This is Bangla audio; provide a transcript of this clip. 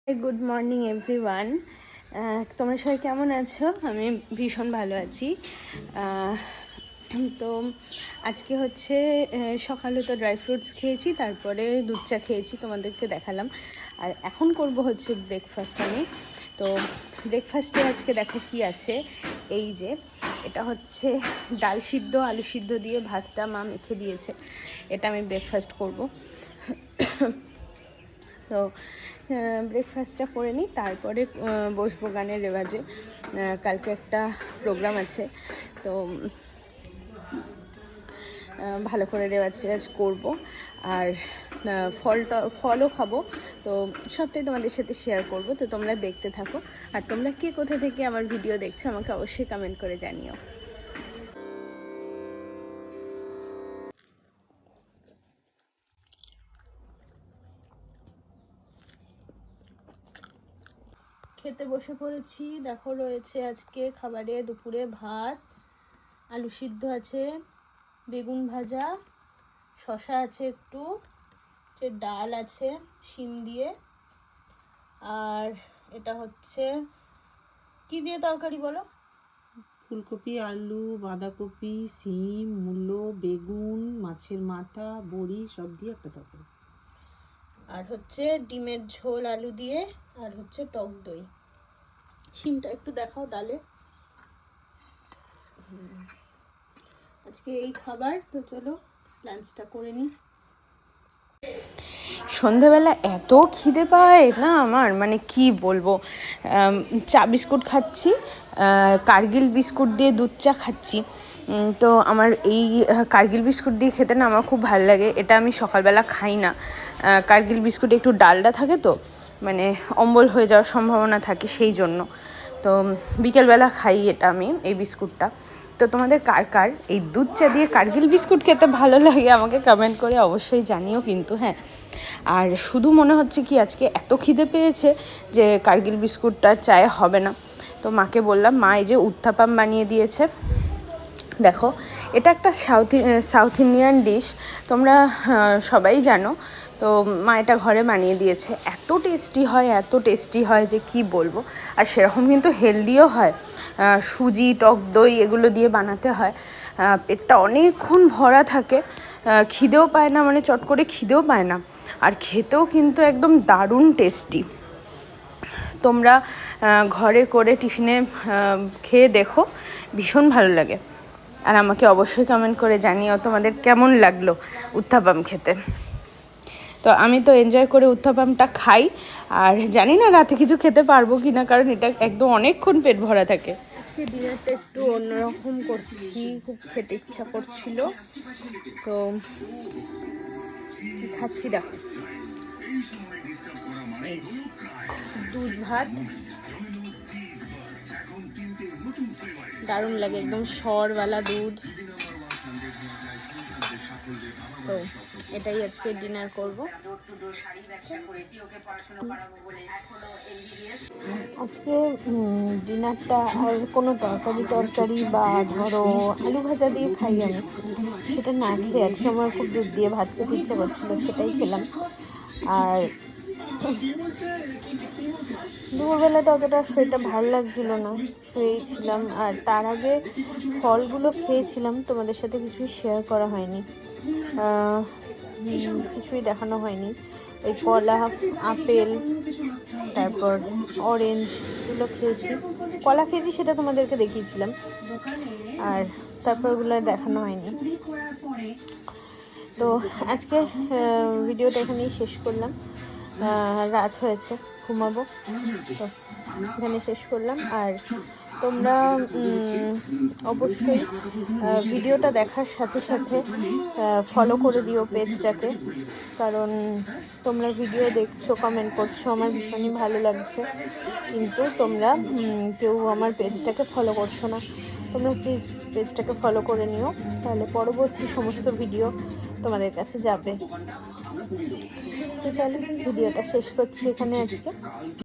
Good morning everyone. তোমরা সবাই কেমন আছো? আমি ভীষণ ভালো আছি। তো আজকে হচ্ছে সকালে তো ড্রাই ফ্রুটস খেয়েছি, তারপরে দুধ চা খেয়েছি, তোমাদেরকে দেখালাম। আর এখন করব হচ্ছে ব্রেকফাস্ট আমি। তো ব্রেকফাস্টে আজকে দেখো কি আছে। এই যে এটা হচ্ছে ডাল সিদ্ধ, আলু সিদ্ধ দিয়ে ভাতটা মা মেখে দিয়েছে। এটা আমি ব্রেকফাস্ট করব। তো ব্রেকফাস্টটা করে নিই, তারপরে বসবো গানের রেওয়াজে। কালকে একটা প্রোগ্রাম আছে, তো ভালো করে রেওয়াজ করবো। আর ফলও খাবো। তো সবটাই তোমাদের সাথে শেয়ার করব। তো তোমরা দেখতে থাকো। আর তোমরা কে কোথা থেকে আমার ভিডিও দেখছো আমাকে অবশ্যই কমেন্ট করে জানিও। খেতে বসে পড়েছি। দেখো রয়েছে আজকে খাবারে দুপুরে ভাত, আলু সিদ্ধ আছে, বেগুন ভাজা, শসা আছে একটু, ডাল আছে শিম দিয়ে, আর এটা হচ্ছে কি দিয়ে তরকারি বলো? ফুলকপি, আলু, বাঁধাকপি, শিম, মূলো, বেগুন, মাছের মাথা, বড়ি সব দিয়ে একটা তরকারি। আর হচ্ছে ডিমের ঝোল আলু দিয়ে, আর হচ্ছে টক দই। শিমটা একটু দেখাও ডালে। আজকে এই খাবার। তো চলো লাঞ্চটা করে নিই। সন্ধ্যাবেলা এত খিদে পায় না আমার, মানে কি বলবো। চা বিস্কুট খাচ্ছি, কার্গিল বিস্কুট দিয়ে দুধ চা খাচ্ছি। তো আমার এই কার্গিল বিস্কুট দিয়ে খেতে না আমার খুব ভালো লাগে। এটা আমি সকালবেলা খাই না। কার্গিল বিস্কুটে একটু ডালডা থাকে, তো মানে অম্বল হয়ে যাওয়ার সম্ভাবনা থাকে, সেই জন্য। তো বিকেলবেলা খাই এটা আমি, এই বিস্কুটটা। তো তোমাদের কার কার এই দুধ চা দিয়ে কার্গিল বিস্কুট খেতে ভালো লাগে আমাকে কমেন্ট করে অবশ্যই জানিও কিন্তু। হ্যাঁ, আর শুধু মনে হচ্ছে কি আজকে এত খিদে পেয়েছে যে কার্গিল বিস্কুটটা চায়ে হবে না। তো মাকে বললাম, মা এই যে উত্থাপাম বানিয়ে দিয়েছে। দেখো, এটা একটা সাউথ ইন্ডিয়ান ডিশ, তোমরা সবাই জানো। তো মা এটা ঘরে বানিয়ে দিয়েছে। এত টেস্টি হয় যে কি বলবো। আর সেরকম কিন্তু হেলদিও হয়। সুজি, টক দই এগুলো দিয়ে বানাতে হয়। পেটটা অনেকক্ষণ ভরা থাকে, খিদেও পায় না, মানে চট করে খিদেও পায় না। আর খেতেও কিন্তু একদম দারুণ টেস্টি। তোমরা ঘরে করে টিফিনে খেয়ে দেখো, ভীষণ ভালো লাগে। আর আমাকে অবশ্যই কমেন্ট করে জানিও তোমাদের কেমন লাগলো উত্থাপাম খেতে। তো আমি তো এনজয় করে উত্থাপামটা খাই। আর জানি না রাতে কিছু খেতে পারবো কি না, কারণ এটা একদম অনেকক্ষণ পেট ভরা থাকে। আজকে ডিনারটা একটু অন্যরকম করছি, খুব খেতে ইচ্ছা করছিল, তো খাচ্ছি। দেখো, দুধ ভাত দারুণ লাগে, একদম সরওয়ালা দুধ। তো এটাই আজকে ডিনার করব। আজকে ডিনারটা আর কোনো তরকারি বা ধরো আলু ভাজা দিয়ে খাই আমি, সেটা না খেয়ে আজকে আমার খুব দুধ দিয়ে ভাত খেতে ইচ্ছা করছিল, সেটাই খেলাম। আর দুপুরবেলাটা অতটা শরীরটা ভালো লাগছিল না, শুয়েই ছিলাম। আর তার আগে ফলগুলো খেয়েছিলাম, তোমাদের সাথে কিছুই শেয়ার করা হয়নি, কিছুই দেখানো হয়নি। ওই কলা, আপেল, তারপর অরেঞ্জ এগুলো খেয়েছি। কলা খেয়েছি, সেটা তোমাদেরকে দেখিয়েছিলাম। আর তারপর ওগুলো দেখানো হয়নি। তো আজকে ভিডিওটা এখানেই শেষ করলাম। রাত হয়েছে, ঘুমাবো। তো এখানে শেষ করলাম। আর তোমরা অবশ্যই ভিডিওটা দেখার সাথে সাথে ফলো করে দিও পেজটাকে, কারণ তোমরা ভিডিও দেখছো, কমেন্ট করছো, আমার ভীষণই ভালো লাগছে। কিন্তু তোমরা কেউ আমার পেজটাকে ফলো করছো না। তোমরা প্লিজ পেজটাকে ফলো করে নিও, তাহলে পরবর্তী সমস্ত ভিডিও তোমাদের কাছে যাবে। তো চলো ভিডিওটা শেষ করছি এখানে আজকে।